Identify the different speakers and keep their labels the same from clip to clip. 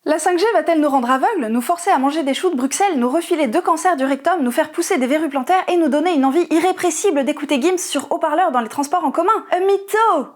Speaker 1: La 5G va-t-elle nous rendre aveugles, nous forcer à manger des choux de Bruxelles, nous refiler 2 cancers du rectum, nous faire pousser des verrues plantaires et nous donner une envie irrépressible d'écouter Gims sur haut-parleur dans les transports en commun? Un mytho!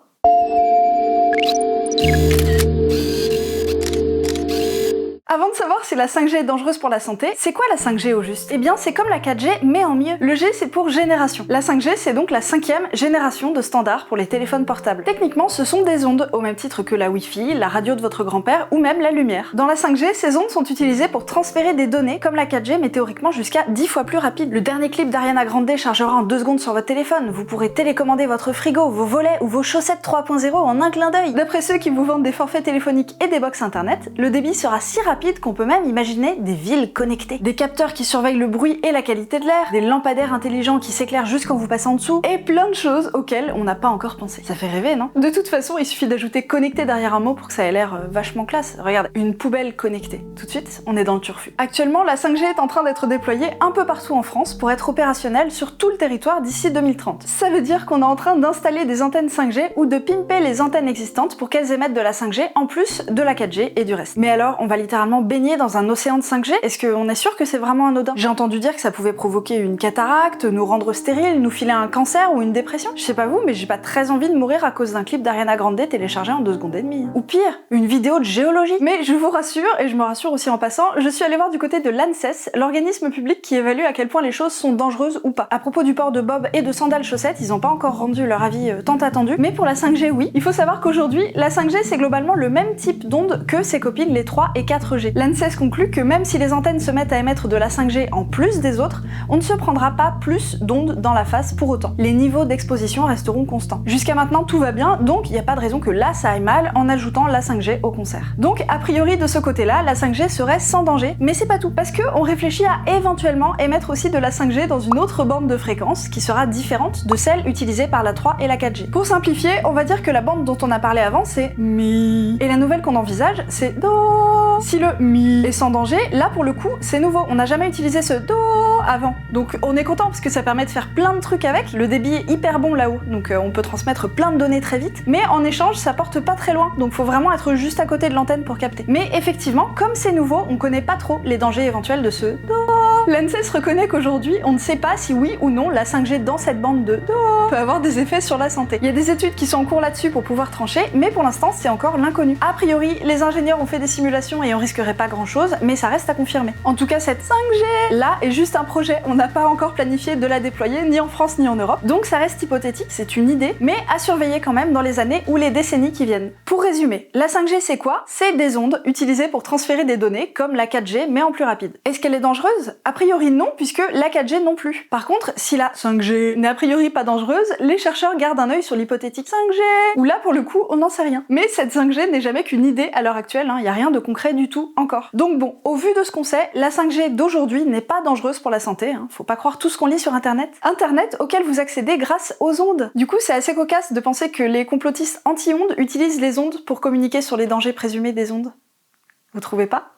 Speaker 1: Avant de savoir si la 5G est dangereuse pour la santé, c'est quoi la 5G au juste? Eh bien c'est comme la 4G mais en mieux. Le G c'est pour génération. La 5G c'est donc la 5e génération de standard pour les téléphones portables. Techniquement ce sont des ondes, au même titre que la Wi-Fi, la radio de votre grand-père ou même la lumière. Dans la 5G, ces ondes sont utilisées pour transférer des données comme la 4G mais théoriquement jusqu'à 10 fois plus rapide. Le dernier clip d'Ariana Grande chargera en 2 secondes sur votre téléphone. Vous pourrez télécommander votre frigo, vos volets ou vos chaussettes 3.0 en un clin d'œil. D'après ceux qui vous vendent des forfaits téléphoniques et des box internet, le débit sera si rapide qu'on peut même imaginer des villes connectées. Des capteurs qui surveillent le bruit et la qualité de l'air, des lampadaires intelligents qui s'éclairent juste quand vous passez en dessous, et plein de choses auxquelles on n'a pas encore pensé. Ça fait rêver, non? De toute façon, il suffit d'ajouter connecté derrière un mot pour que ça ait l'air vachement classe. Regarde, une poubelle connectée. Tout de suite, on est dans le turfu. Actuellement, la 5G est en train d'être déployée un peu partout en France pour être opérationnelle sur tout le territoire d'ici 2030. Ça veut dire qu'on est en train d'installer des antennes 5G ou de pimper les antennes existantes pour qu'elles émettent de la 5G en plus de la 4G et du reste. Mais alors, on va littéralement baigner dans un océan de 5G? Est-ce qu'on est sûr que c'est vraiment anodin? J'ai entendu dire que ça pouvait provoquer une cataracte, nous rendre stériles, nous filer un cancer ou une dépression. Je sais pas vous, mais j'ai pas très envie de mourir à cause d'un clip d'Ariana Grande téléchargé en 2 secondes et demie. Ou pire, une vidéo de géologie. Mais je vous rassure, et je me rassure aussi en passant, je suis allée voir du côté de l'ANSES, l'organisme public qui évalue à quel point les choses sont dangereuses ou pas. À propos du port de bob et de sandales chaussettes, ils ont pas encore rendu leur avis tant attendu, mais pour la 5G, oui. Il faut savoir qu'aujourd'hui, la 5G c'est globalement le même type d'onde que ses copines les 3 et 4G. L'ANSES conclut que même si les antennes se mettent à émettre de la 5G en plus des autres, on ne se prendra pas plus d'ondes dans la face pour autant. Les niveaux d'exposition resteront constants. Jusqu'à maintenant, tout va bien, donc il n'y a pas de raison que là ça aille mal en ajoutant la 5G au concert. Donc a priori de ce côté-là, la 5G serait sans danger, mais c'est pas tout, parce que on réfléchit à éventuellement émettre aussi de la 5G dans une autre bande de fréquence qui sera différente de celle utilisée par la 3 et la 4G. Pour simplifier, on va dire que la bande dont on a parlé avant c'est Mi, et la nouvelle qu'on envisage c'est Do. Si le Mi est sans danger, là pour le coup c'est nouveau, on n'a jamais utilisé ce Do avant, donc on est content parce que ça permet de faire plein de trucs avec, le débit est hyper bon là-haut, donc on peut transmettre plein de données très vite, mais en échange ça porte pas très loin, donc faut vraiment être juste à côté de l'antenne pour capter. Mais effectivement, comme c'est nouveau, on connaît pas trop les dangers éventuels de ce Do. L'ANSES reconnaît qu'aujourd'hui on ne sait pas si oui ou non la 5G dans cette bande de Do peut avoir des effets sur la santé. Il y a des études qui sont en cours là-dessus pour pouvoir trancher, mais pour l'instant c'est encore l'inconnu. A priori, les ingénieurs ont fait des simulations et on risquerait pas grand-chose, mais ça reste à confirmer. En tout cas, cette 5G là est juste un projet, on n'a pas encore planifié de la déployer ni en France ni en Europe, donc ça reste hypothétique, c'est une idée, mais à surveiller quand même dans les années ou les décennies qui viennent. Pour résumer, la 5G c'est quoi? C'est des ondes utilisées pour transférer des données, comme la 4G mais en plus rapide. Est-ce qu'elle est dangereuse? A priori non, puisque la 4G non plus. Par contre, si la 5G n'est a priori pas dangereuse, les chercheurs gardent un œil sur l'hypothétique 5G, où là pour le coup on n'en sait rien. Mais cette 5G n'est jamais qu'une idée à l'heure actuelle, y a rien de concret du tout encore. Donc bon, au vu de ce qu'on sait, la 5G d'aujourd'hui n'est pas dangereuse pour la santé, faut pas croire tout ce qu'on lit sur internet. Internet auquel vous accédez grâce aux ondes. Du coup c'est assez cocasse de penser que les complotistes anti-ondes utilisent les ondes pour communiquer sur les dangers présumés des ondes. Vous trouvez pas?